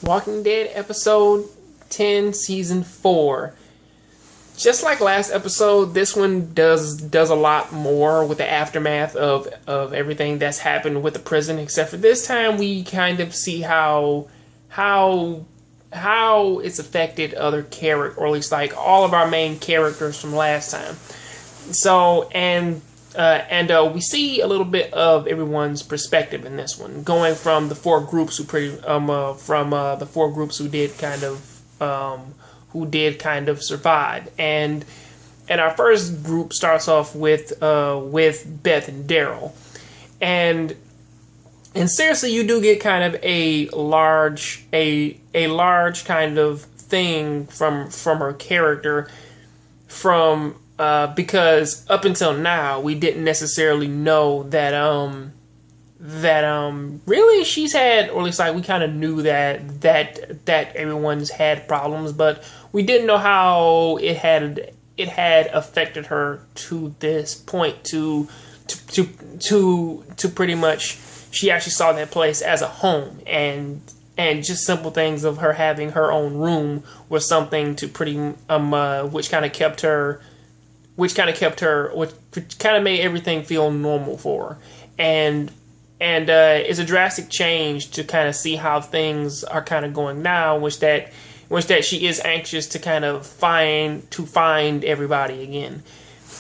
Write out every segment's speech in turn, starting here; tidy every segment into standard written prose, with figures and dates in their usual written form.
Walking Dead episode 10, season 4. Just like last episode, this one does a lot more with the aftermath of everything that's happened with the prison, except for this time we kind of see how it's affected other characters, or at least like all of our main characters from last time. So, we see a little bit of everyone's perspective in this one, going from the four groups who did kind of survive, and our first group starts off with Beth and Daryl, and seriously, you do get kind of a large kind of thing from her character, because up until now we didn't necessarily know that really she's had, or at least like we kind of knew that everyone's had problems, but we didn't know how it had affected her to this point, to pretty much she actually saw that place as a home, and just simple things of her having her own room was something to which kind of made everything feel normal for her. And it's a drastic change to kind of see how things are kind of going now, which that she is anxious to kind of find everybody again.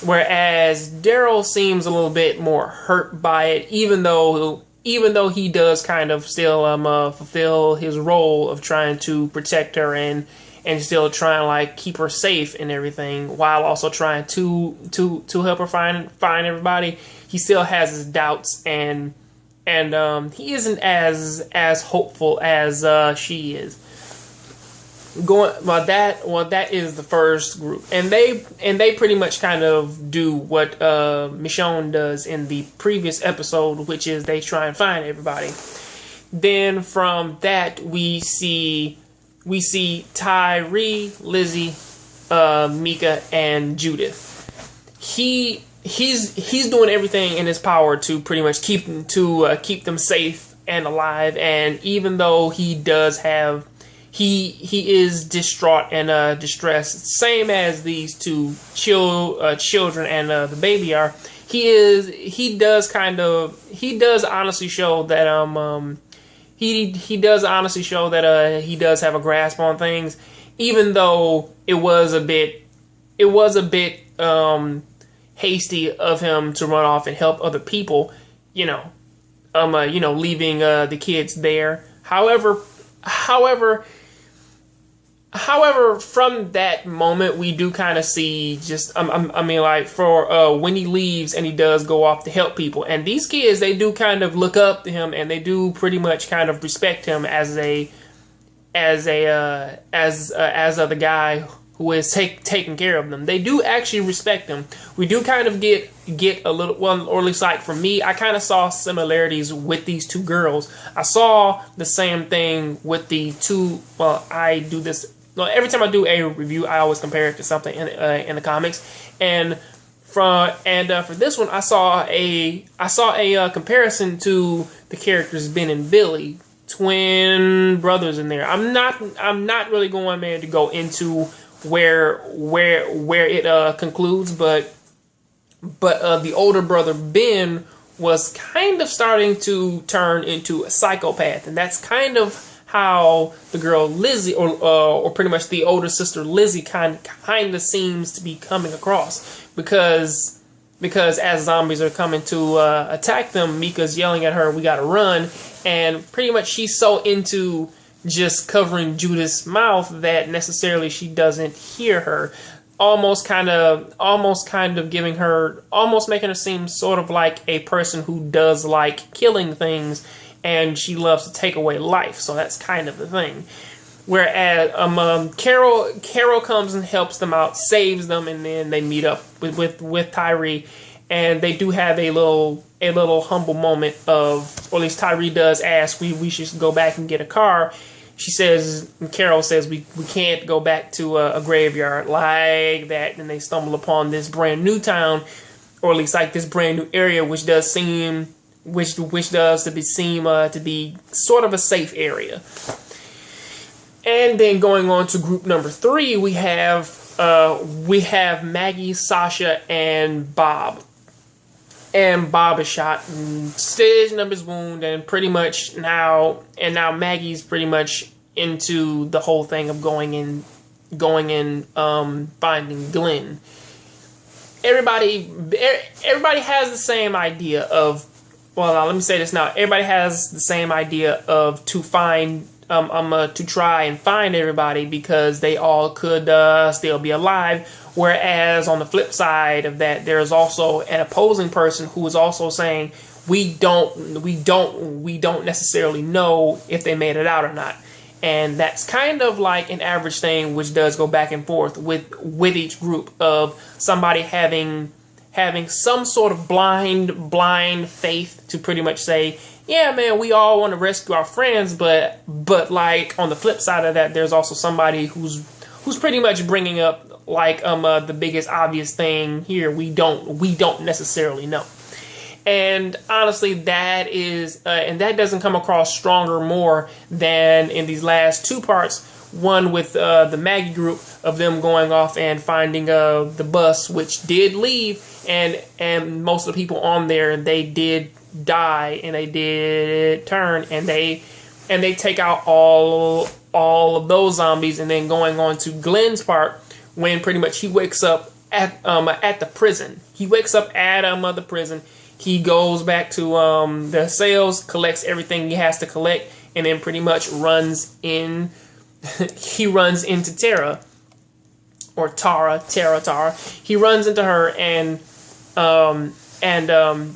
Whereas Daryl seems a little bit more hurt by it, even though he does kind of still fulfill his role of trying to protect her and still trying to like keep her safe and everything, while also trying to help her find everybody. He still has his doubts, and he isn't as hopeful as she is. That is the first group, and they pretty much kind of do what Michonne does in the previous episode, which is they try and find everybody. Then from that we see Tyree, Lizzie, Mika, and Judith. He's doing everything in his power to pretty much keep them safe and alive. And even though he is distraught and distressed, same as these two children and the baby are, he does honestly show that he does have a grasp on things, even though it was a bit hasty of him to run off and help other people, leaving the kids there. However, from that moment, we do kind of see just, when he leaves and he does go off to help people, and these kids, they do kind of look up to him, and they do pretty much kind of respect him as the guy who is taking care of them. They do actually respect him. We do kind of get a little, well, or at least like for me, I kind of saw similarities with these two girls. I saw the same thing with the two. Well, I do this. Well, every time I do a review, I always compare it to something in the comics, and for this one, I saw a comparison to the characters Ben and Billy, twin brothers in there. I'm not really going, man, to go into where it concludes, but the older brother Ben was kind of starting to turn into a psychopath, and that's kind of how the girl Lizzie, or pretty much the older sister Lizzie, kind of seems to be coming across, because as zombies are coming to attack them, Mika's yelling at her, "We gotta run," and pretty much she's so into just covering Judith's mouth that necessarily she doesn't hear her, almost kind of making her seem sort of like a person who does like killing things, and she loves to take away life. So that's kind of the thing. Whereas Carol comes and helps them out, saves them, and then they meet up with Tyree, and they do have a little humble moment of, or at least Tyree does ask, we should go back and get a car. Carol says we can't go back to a graveyard like that, and they stumble upon this brand new town, or at least like this brand new area, which does seem to be sort of a safe area. And then going on to group number 3, we have Maggie, Sasha, and Bob. And Bob is shot, and stitching up his wound, and now Maggie's pretty much into the whole thing of going in, finding Glenn. Everybody has the same idea of, well, let me say this now. Everybody has the same idea of to try and find everybody because they all could still be alive. Whereas on the flip side of that, there's also an opposing person who is also saying we don't necessarily know if they made it out or not. And that's kind of like an average thing, which does go back and forth with each group of somebody having some sort of blind faith to pretty much say, yeah, man, we all want to rescue our friends, but like on the flip side of that, there's also somebody who's pretty much bringing up like the biggest obvious thing here. We don't necessarily know. And honestly, that is and that doesn't come across stronger more than in these last 2 parts. One with the Maggie group of them going off and finding the bus, which did leave, and most of the people on there, they did die and they did turn, and they take out all of those zombies. And then going on to Glenn's part, when pretty much he wakes up at the prison. He wakes up at the prison. He goes back to the cells, collects everything he has to collect, and then pretty much runs in. He runs into Tara. He runs into her, and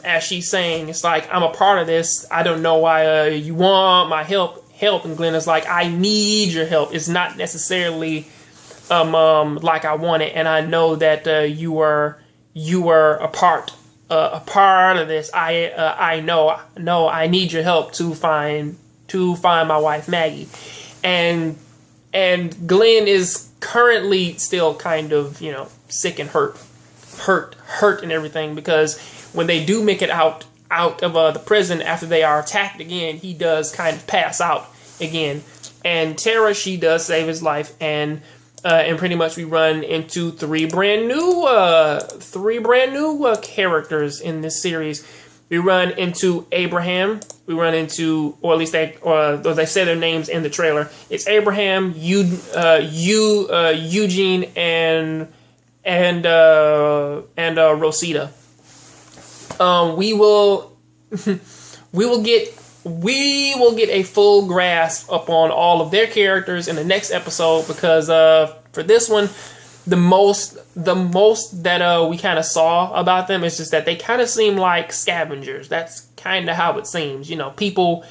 as she's saying, it's like, I'm a part of this. I don't know why you want my help. And Glenn is like, I need your help. It's not necessarily like I want it, and I know that you were a part of this. I know I need your help to find my wife Maggie, and Glenn is currently still kind of, sick and hurt and everything, because when they do make it out of the prison after they are attacked again, he does kind of pass out again. And Tara, she does save his life, and pretty much we run into three brand new characters in this series. We run into Abraham. We run into, or at least they say their names in the trailer. It's Abraham, Eugene, and Rosita. We will get a full grasp upon all of their characters in the next episode, because for this one, the most that we kind of saw about them is just that they kind of seem like scavengers. That's kind of how it seems. People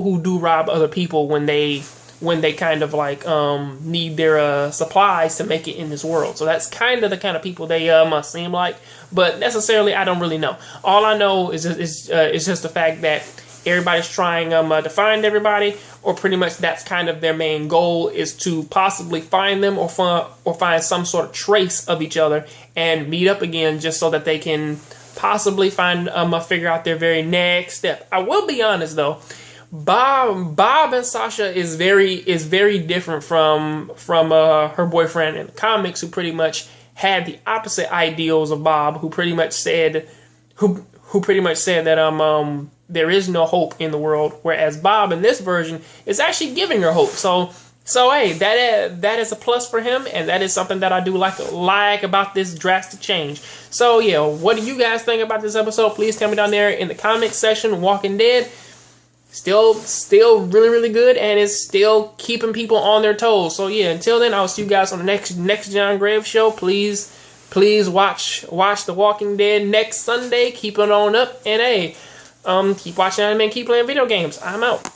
who do rob other people when they kind of like need their supplies to make it in this world. So that's kind of the kind of people they must seem like. But necessarily, I don't really know. All I know is just the fact that everybody's trying to find everybody, or pretty much that's kind of their main goal, is to possibly find them or find some sort of trace of each other and meet up again, just so that they can possibly figure out their very next step. I will be honest though, Bob and Sasha is very different from her boyfriend in the comics, who pretty much had the opposite ideals of Bob, who pretty much said that there is no hope in the world, whereas Bob in this version is actually giving her hope. So hey, that is a plus for him, and that is something that I do like about this drastic change. So yeah, what do you guys think about this episode? Please tell me down there in the comments section. Walking Dead, still really, really good, and it's still keeping people on their toes. So yeah, until then, I'll see you guys on the next John Graves show. Please watch The Walking Dead next Sunday. Keep it on up, and hey, keep watching anime and keep playing video games. I'm out.